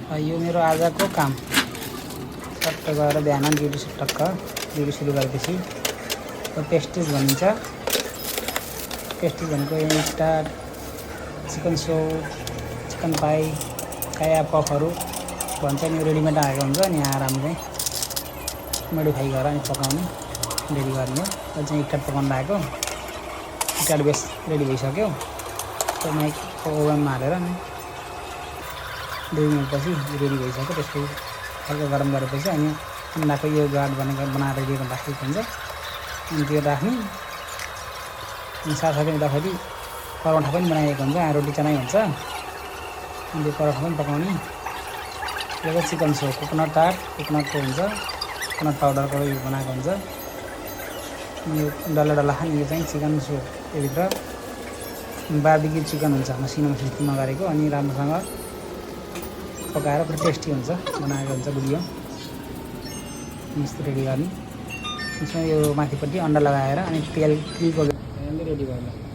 यो मेरो आजको काम। सट्ट गएर बिहान ड्युटी सुरु गरेपछि पेस्टिज भनिन्छ। पेस्टिज भनेको स्टार्ट चिकन सोप, चिकन पाई, काया पफहरू भन्छ नि, रेडिमेड आएको हुन्छ। अनि आएर हामीले मोडिफाई गरेर अनि पकाउने रेडी गर्ने हो। अहिले चाहिँ स्टार्ट पकाउन लागेको। स्टार्ट बेस रेडी भइसक्यो। त्यो माइक ओभनमा हालेर अनि 2 मिनटपछि रेडी भइसक्यो। त्यसपछि हल्का गरम गरेपछि अनि अन्डाको यो गाड बनाएर रेडी राखेको हुन्छ। अनि त्यो राख्ने। अनि साथसाथै उताखेरि पराठा पनि बनाएको हुन्छ। रोटी चनाइ हुन्छ। अनि त्यो पराठा पनि पकाउने। यो चाहिँ चिकन सोप, कोकोनट कोकोनटको हुन्छ, कोकोनट पाउडरको यो बनाएको हुन्छ। यो डल्ला खाने। यो चाहिँ चिकन सोप। त्योभित्र बार्बिक्यू चिकन हुन्छ, मसिनो नगरेको। अनि राम्रोसँग पकाएर पुरा टेस्टी हुन्छ बनाएको हुन्छ भिडियो। यस्तो रेडी गर्ने। यसमा यो माथिपट्टि अन्डा लगाएर अनि तेल क्लिको रेडी गर्नु।